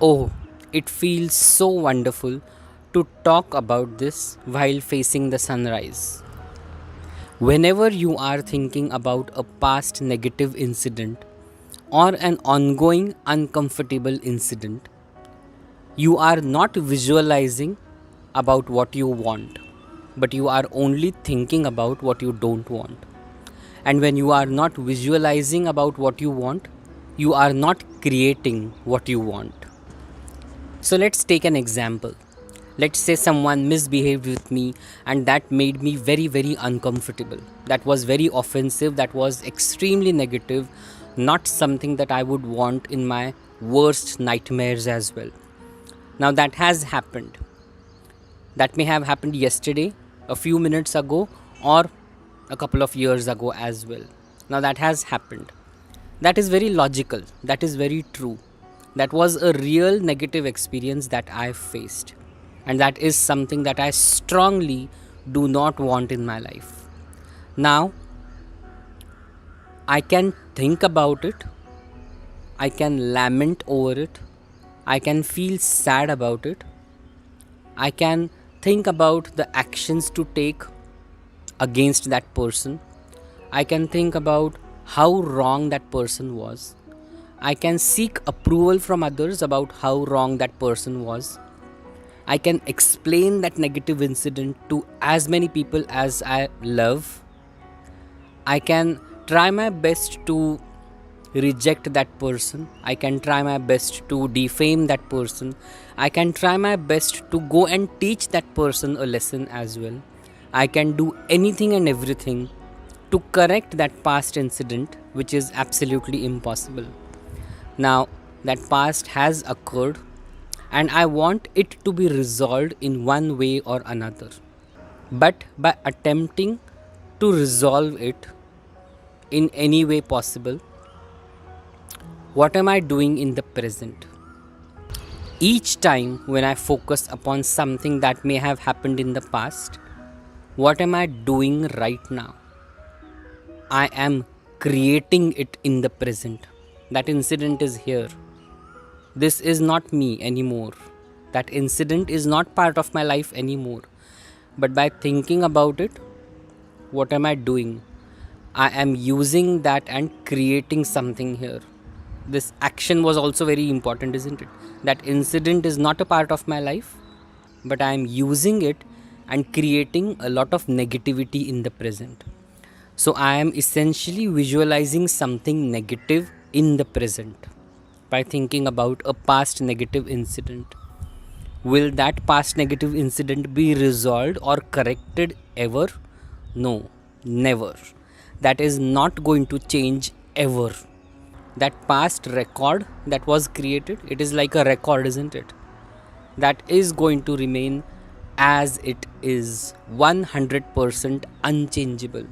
Oh, it feels so wonderful to talk about this while facing the sunrise. Whenever you are thinking about a past negative incident or an ongoing uncomfortable incident, you are not visualizing about what you want, but you are only thinking about what you don't want. And when you are not visualizing about what you want, you are not creating what you want. So let's take an example. Let's say someone misbehaved with me and that made me very, very uncomfortable. That was very offensive, that was extremely negative, not something that I would want in my worst nightmares as well. Now that has happened. That may have happened yesterday, a few minutes ago, or a couple of years ago as well. Now that has happened. That is very logical, that is very true. That was a real negative experience that I faced, and that is something that I strongly do not want in my life. Now, I can think about it, I can lament over it, I can feel sad about it, I can think about the actions to take against that person, I can think about how wrong that person was. I can seek approval from others about how wrong that person was. I can explain that negative incident to as many people as I love. I can try my best to reject that person. I can try my best to defame that person. I can try my best to go and teach that person a lesson as well. I can do anything and everything to correct that past incident, which is absolutely impossible. Now, that past has occurred, and I want it to be resolved in one way or another. But by attempting to resolve it in any way possible, what am I doing in the present? Each time when I focus upon something that may have happened in the past, what am I doing right now? I am creating it in the present. That incident is here. This is not me anymore. That incident is not part of my life anymore. But by thinking about it, what am I doing? I am using that and creating something here. This action was also very important, isn't it? That incident is not a part of my life, but I am using it and creating a lot of negativity in the present. So I am essentially visualizing something negative in the present by thinking about a past negative incident. Will that past negative incident be resolved or corrected ever? No, never. That is not going to change ever. That past record that was created, it is like a record, isn't it? That is going to remain as it is, 100% unchangeable.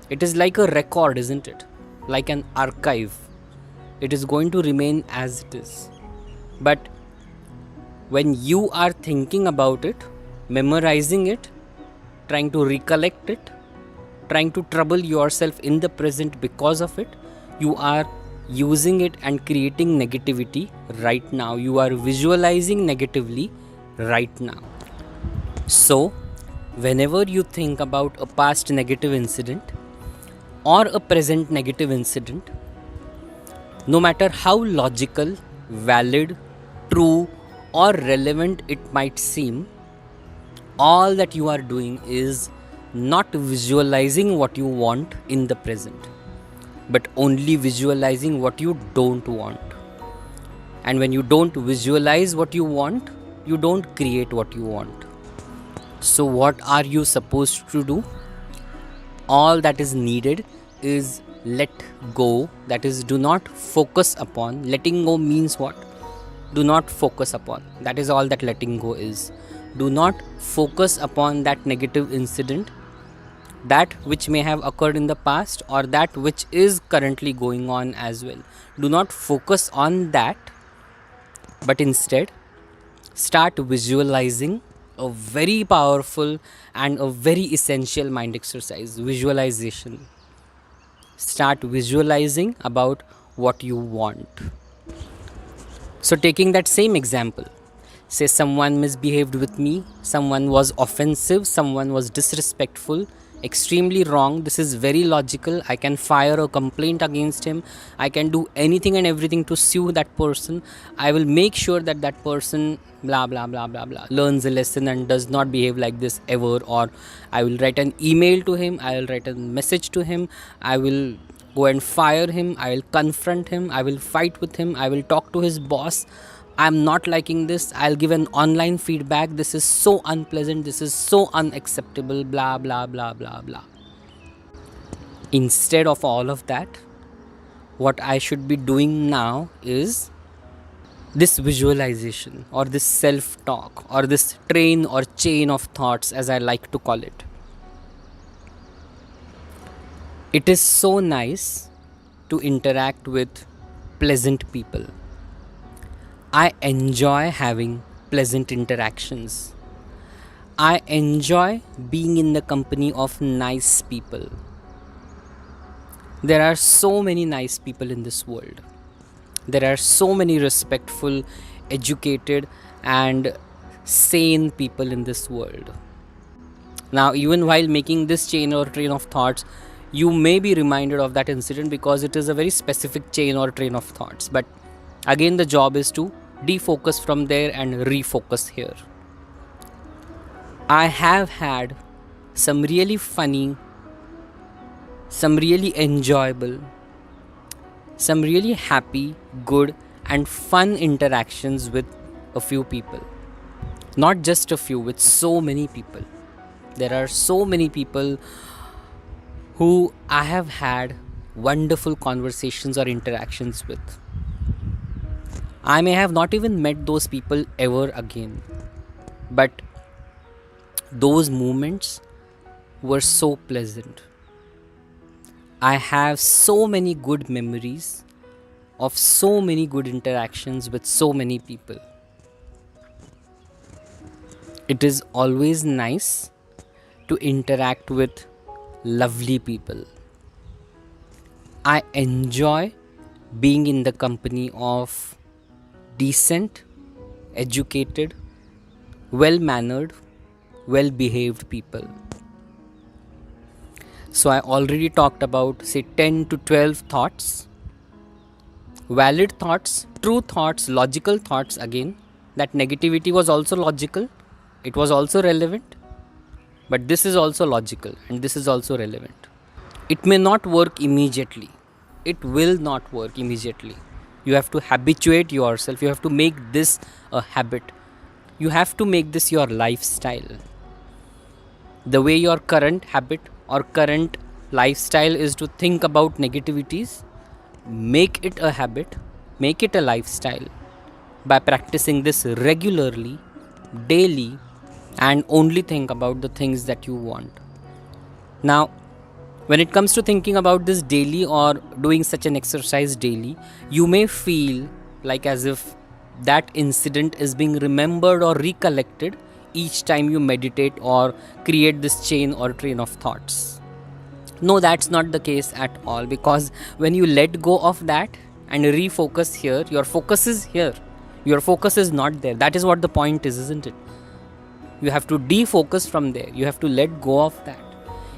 It is like a record, isn't it? Like an archive. It is going to remain as it is. But when you are thinking about it, memorizing it, trying to recollect it, trying to trouble yourself in the present because of it, you are using it and creating negativity right now. You are visualizing negatively right now. So, whenever you think about a past negative incident or a present negative incident, no matter how logical, valid, true, or relevant it might seem, all that you are doing is not visualizing what you want in the present, but only visualizing what you don't want. And when you don't visualize what you want, you don't create what you want. So, what are you supposed to do? All that is needed is let go. That is, do not focus upon. Letting go means what? Do not focus upon. That is all that letting go is. Do not focus upon that negative incident, that which may have occurred in the past or that which is currently going on as well. Do not focus on that, but instead start visualizing. A very powerful and a very essential mind exercise, visualization. Start visualizing about what you want. So, taking that same example, say someone misbehaved with me, someone was offensive, someone was disrespectful, extremely wrong. This is very logical. I can fire a complaint against him. I can do anything and everything to sue that person. I will make sure that that person, blah blah blah blah blah, learns a lesson and does not behave like this ever. Or I will write an email to him, I will write a message to him, I will go and fire him, I will confront him, I will fight with him, I will talk to his boss. I'm not liking this, I'll give an online feedback. This is so unpleasant, this is so unacceptable, blah blah blah blah blah. Instead of all of that, what I should be doing now is this visualization, or this self talk, or this train or chain of thoughts, as I like to call it. It is so nice to interact with pleasant people. I enjoy having pleasant interactions. I enjoy being in the company of nice people. There are so many nice people in this world. There are so many respectful, educated, and sane people in this world. Now, even while making this chain or train of thoughts, you may be reminded of that incident because it is a very specific chain or train of thoughts. But again, the job is to defocus from there and refocus here. I have had some really funny, some really enjoyable, some really happy, good, and fun interactions with a few people. Not just a few, with so many people. There are so many people who I have had wonderful conversations or interactions with. I may have not even met those people ever again, but those moments were so pleasant. I have so many good memories of so many good interactions with so many people. It is always nice to interact with lovely people. I enjoy being in the company of decent, educated, well-mannered, well-behaved people. So I already talked about, say, 10 to 12 thoughts. Valid thoughts, true thoughts, logical thoughts again. That negativity was also logical. It was also relevant. But this is also logical and this is also relevant. It may not work immediately. It will not work immediately. You have to habituate yourself. You have to make this a habit. You have to make this your lifestyle. The way your current habit or current lifestyle is to think about negativities, make it a habit, make it a lifestyle by practicing this regularly, daily, and only think about the things that you want. Now, when it comes to thinking about this daily or doing such an exercise daily, you may feel like as if that incident is being remembered or recollected each time you meditate or create this chain or train of thoughts. No, that's not the case at all, because when you let go of that and refocus here, your focus is here. Your focus is not there. That is what the point is, isn't it? You have to defocus from there. You have to let go of that.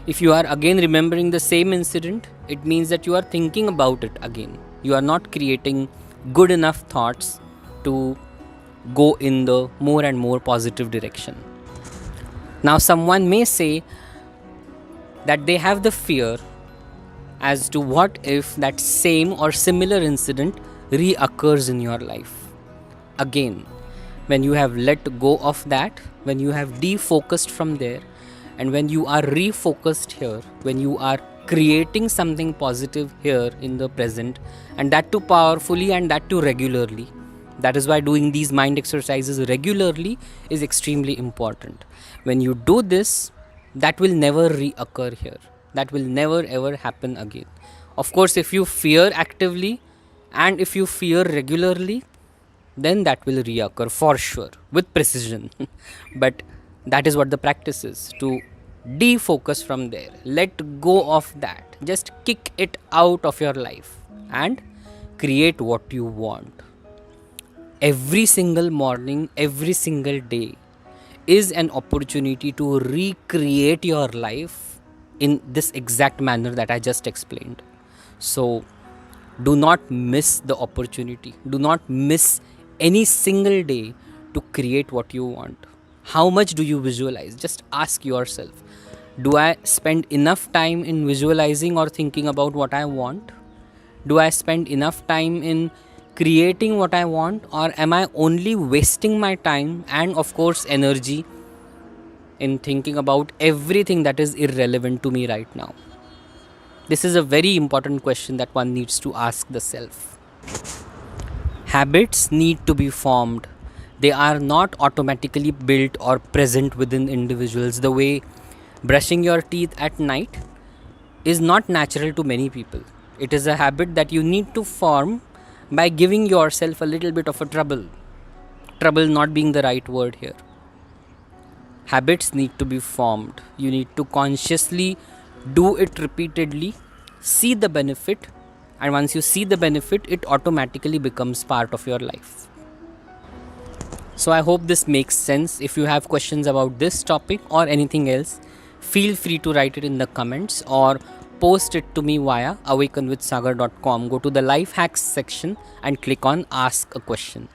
If you are again remembering the same incident, it means that you are thinking about it again. You are not creating good enough thoughts to go in the more and more positive direction. Now, someone may say that they have the fear as to what if that same or similar incident reoccurs in your life. Again, when you have let go of that, when you have defocused from there, and when you are refocused here, when you are creating something positive here in the present, and that too powerfully and that too regularly. That is why doing these mind exercises regularly is extremely important. When you do this, that will never reoccur here. That will never ever happen again. Of course, if you fear actively and if you fear regularly, then that will reoccur for sure with precision. But that is what the practice is, to defocus from there. Let go of that. Just kick it out of your life and create what you want. Every single morning, every single day is an opportunity to recreate your life in this exact manner that I just explained. So, do not miss the opportunity. Do not miss any single day to create what you want. How much do you visualize? Just ask yourself, do I spend enough time in visualizing or thinking about what I want? Do I spend enough time in creating what I want, or am I only wasting my time and, of course, energy in thinking about everything that is irrelevant to me right now? This is a very important question that one needs to ask the self. Habits need to be formed. They are not automatically built or present within individuals. The way brushing your teeth at night is not natural to many people. It is a habit that you need to form by giving yourself a little bit of a trouble. Trouble not being the right word here. Habits need to be formed. You need to consciously do it repeatedly, see the benefit, and once you see the benefit, it automatically becomes part of your life. So I hope this makes sense. If you have questions about this topic or anything else, feel free to write it in the comments or post it to me via awakenwithsagar.com. Go to the life hacks section and click on ask a question.